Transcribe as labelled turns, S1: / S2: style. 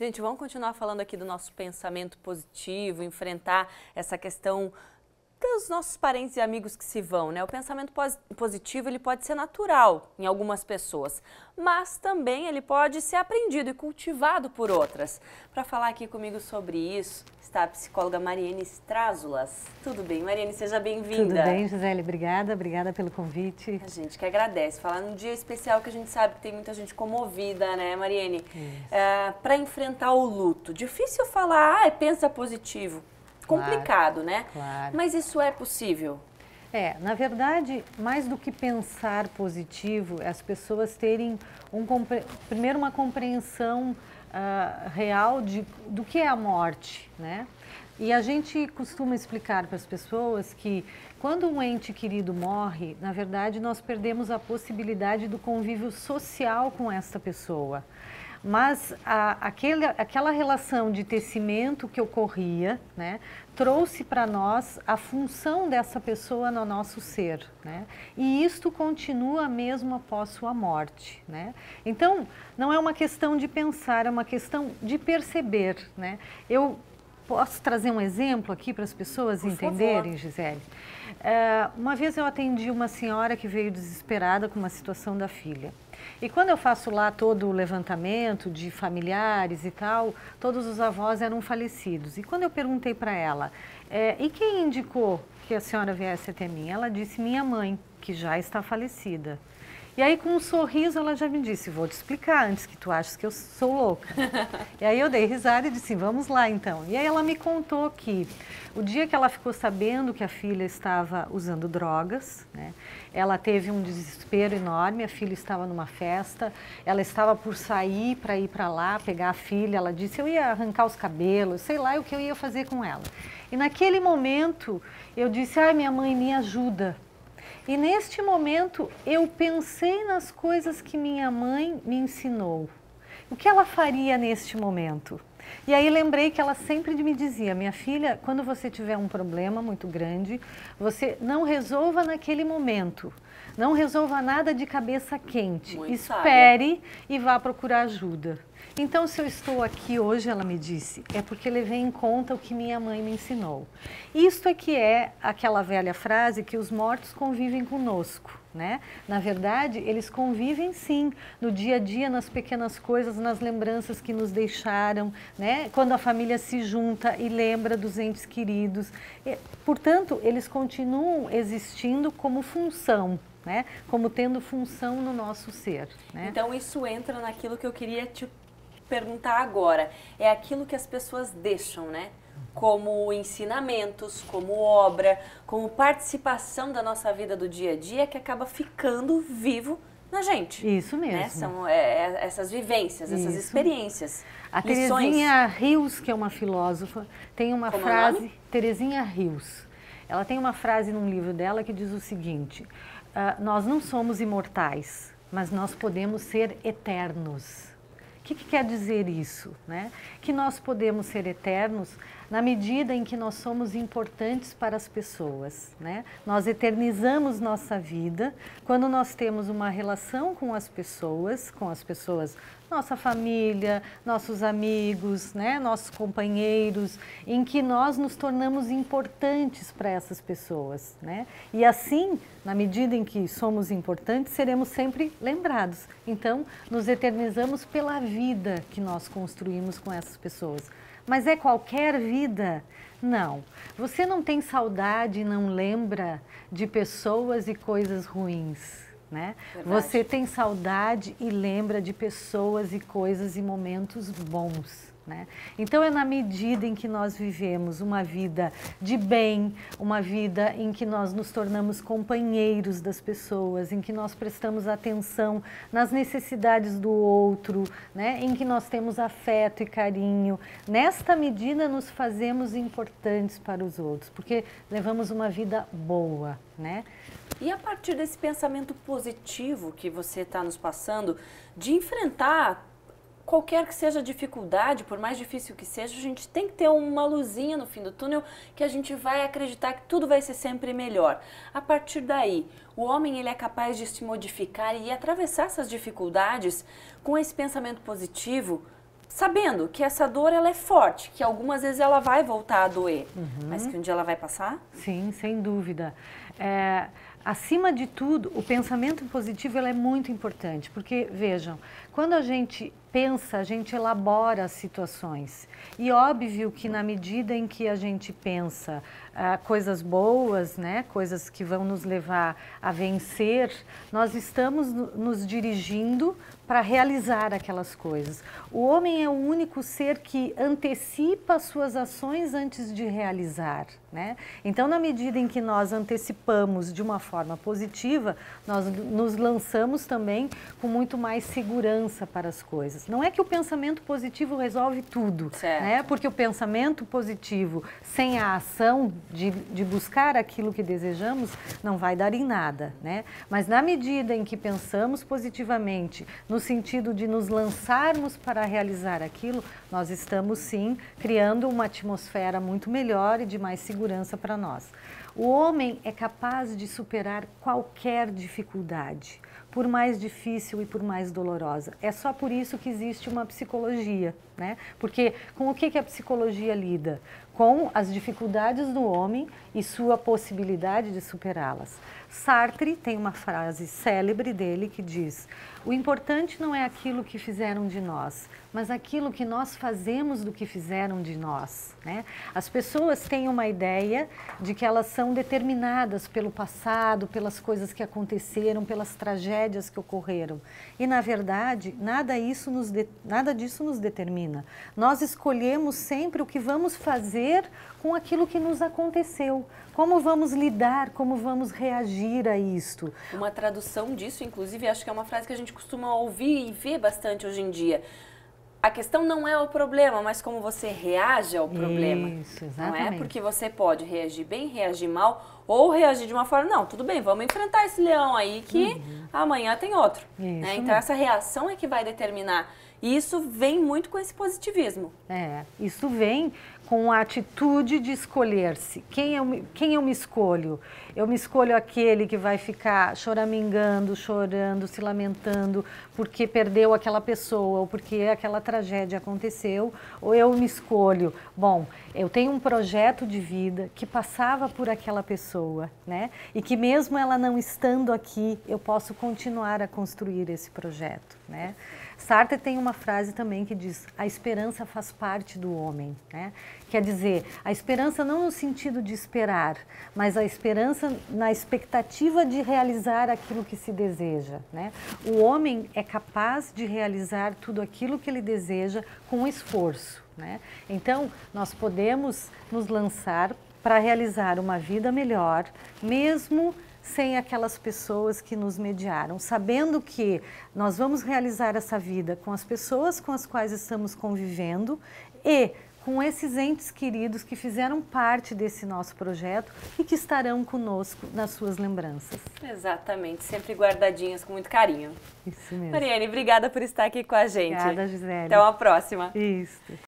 S1: Gente, vamos continuar falando aqui do nosso pensamento positivo, enfrentar essa questão dos nossos parentes e amigos que se vão, né? O pensamento positivo, ele pode ser natural em algumas pessoas, mas também ele pode ser aprendido e cultivado por outras. Para falar aqui comigo sobre isso, está a psicóloga Mariene Strázulas. Tudo bem, Mariene? Seja bem-vinda.
S2: Tudo bem, Gisele, obrigada pelo convite.
S1: A gente que agradece. Falar num dia especial que a gente sabe que tem muita gente comovida, né, Mariene? Para enfrentar o luto. Difícil falar, pensa positivo. Complicado, né?
S2: Claro.
S1: Mas isso é possível?
S2: Na verdade, mais do que pensar positivo, é as pessoas terem primeiro uma compreensão real do que é a morte, né? E a gente costuma explicar para as pessoas que quando um ente querido morre, na verdade nós perdemos a possibilidade do convívio social com esta pessoa. Mas aquela relação de tecimento que ocorria, né, trouxe para nós a função dessa pessoa no nosso ser, né? E isto continua mesmo após sua morte, né? Então, não é uma questão de pensar, é uma questão de perceber, né? Eu posso trazer um exemplo aqui para as pessoas entenderem, Gisele? Uma vez eu atendi uma senhora que veio desesperada com uma situação da filha. E quando eu faço lá todo o levantamento de familiares e tal, todos os avós eram falecidos. E quando eu perguntei para ela, e quem indicou que a senhora viesse até mim? Ela disse, minha mãe, que já está falecida. E aí, com um sorriso, ela já me disse, vou te explicar antes que tu aches que eu sou louca. E aí eu dei risada e disse, vamos lá então. E aí ela me contou que o dia que ela ficou sabendo que a filha estava usando drogas, né, ela teve um desespero enorme, a filha estava numa festa, ela estava por sair para ir para lá, pegar a filha, ela disse, eu ia arrancar os cabelos, sei lá o que eu ia fazer com ela. E naquele momento, eu disse, ai, minha mãe, me ajuda. E neste momento eu pensei nas coisas que minha mãe me ensinou. O que ela faria neste momento? E aí lembrei que ela sempre me dizia, minha filha, quando você tiver um problema muito grande, você não resolva naquele momento. Não resolva nada de cabeça quente.
S1: Muito
S2: Espere
S1: sábia.
S2: E vá procurar ajuda. Então, se eu estou aqui hoje, ela me disse, é porque levei em conta o que minha mãe me ensinou. Isto é que é aquela velha frase que os mortos convivem conosco, né? Na verdade, eles convivem sim, no dia a dia, nas pequenas coisas, nas lembranças que nos deixaram, né? Quando a família se junta e lembra dos entes queridos. Portanto, eles continuam existindo como função, né? Como tendo função no nosso ser, né?
S1: Então isso entra naquilo que eu queria te perguntar agora. É aquilo que as pessoas deixam, né? Como ensinamentos, como obra, como participação da nossa vida do dia a dia que acaba ficando vivo na gente.
S2: Isso mesmo.
S1: Né? São essas vivências, essas experiências.
S2: A
S1: lições.
S2: Terezinha Rios, que é uma filósofa, tem uma
S1: Como
S2: frase...
S1: é o nome?
S2: Terezinha Rios. Ela tem uma frase num livro dela que diz o seguinte, nós não somos imortais, mas nós podemos ser eternos. O que quer dizer isso, né? Que nós podemos ser eternos na medida em que nós somos importantes para as pessoas, né? Nós eternizamos nossa vida quando nós temos uma relação com as pessoas, nossa família, nossos amigos, né? Nossos companheiros, em que nós nos tornamos importantes para essas pessoas, né? E assim, na medida em que somos importantes, seremos sempre lembrados. Então, nos eternizamos pela vida que nós construímos com essas pessoas. Mas é qualquer vida? Não. Você não tem saudade e não lembra de pessoas e coisas ruins, né? Você tem saudade e lembra de pessoas e coisas e momentos bons, né? Então é na medida em que nós vivemos uma vida de bem, uma vida em que nós nos tornamos companheiros das pessoas, em que nós prestamos atenção nas necessidades do outro, né? Em que nós temos afeto e carinho. Nesta medida nos fazemos importantes para os outros, porque levamos uma vida boa, né?
S1: E a partir desse pensamento positivo que você está nos passando, de enfrentar qualquer que seja a dificuldade, por mais difícil que seja, a gente tem que ter uma luzinha no fim do túnel que a gente vai acreditar que tudo vai ser sempre melhor. A partir daí, o homem ele é capaz de se modificar e atravessar essas dificuldades com esse pensamento positivo sabendo que essa dor ela é forte, que algumas vezes ela vai voltar a doer, mas que um dia ela vai passar?
S2: Sim, sem dúvida. Acima de tudo, o pensamento positivo ele é muito importante, porque, vejam, quando a gente pensa, a gente elabora as situações. E óbvio que na medida em que a gente pensa coisas boas, né, coisas que vão nos levar a vencer, nós estamos nos dirigindo para realizar aquelas coisas. O homem é o único ser que antecipa as suas ações antes de realizar, né? Então, na medida em que nós antecipamos de uma forma positiva, nós nos lançamos também com muito mais segurança para as coisas. Não é que o pensamento positivo resolve tudo, né? Porque o pensamento positivo, sem a ação de buscar aquilo que desejamos, não vai dar em nada, né? Mas na medida em que pensamos positivamente, no sentido de nos lançarmos para realizar aquilo, nós estamos sim criando uma atmosfera muito melhor e de mais segurança para nós. O homem é capaz de superar qualquer dificuldade, por mais difícil e por mais dolorosa. É só por isso que existe uma psicologia, né? Porque com o que a psicologia lida? Com as dificuldades do homem e sua possibilidade de superá-las. Sartre tem uma frase célebre dele que diz: o importante não é aquilo que fizeram de nós, mas aquilo que nós fazemos do que fizeram de nós, né? As pessoas têm uma ideia de que elas são determinadas pelo passado, pelas coisas que aconteceram, pelas tragédias que ocorreram. E, na verdade, nada disso nos determina. Nós escolhemos sempre o que vamos fazer com aquilo que nos aconteceu. Como vamos lidar, como vamos reagir a isto.
S1: Uma tradução disso, inclusive, acho que é uma frase que a gente costuma ouvir e ver bastante hoje em dia. A questão não é o problema, mas como você reage ao problema.
S2: Isso, exatamente.
S1: Não é porque você pode reagir bem, reagir mal, ou reagir de uma forma, não, tudo bem, vamos enfrentar esse leão aí que amanhã tem outro. Né? Então essa reação é que vai determinar. E isso vem muito com esse positivismo.
S2: Isso vem com a atitude de escolher-se. Quem eu me escolho? Eu me escolho aquele que vai ficar choramingando, chorando, se lamentando porque perdeu aquela pessoa ou porque aquela tragédia aconteceu, ou eu me escolho, bom, eu tenho um projeto de vida que passava por aquela pessoa, né? E que mesmo ela não estando aqui, eu posso continuar a construir esse projeto, né? Sartre tem uma frase também que diz: a esperança faz parte do homem, né? Quer dizer, a esperança não no sentido de esperar, mas a esperança na expectativa de realizar aquilo que se deseja, né? O homem é capaz de realizar tudo aquilo que ele deseja com esforço, né? Então, nós podemos nos lançar para realizar uma vida melhor, mesmo sem aquelas pessoas que nos mediaram, sabendo que nós vamos realizar essa vida com as pessoas com as quais estamos convivendo e com esses entes queridos que fizeram parte desse nosso projeto e que estarão conosco nas suas lembranças.
S1: Exatamente, sempre guardadinhas com muito carinho.
S2: Isso mesmo.
S1: Mariane, obrigada por estar aqui com a gente.
S2: Obrigada, Gisele.
S1: Até uma próxima.
S2: Isso.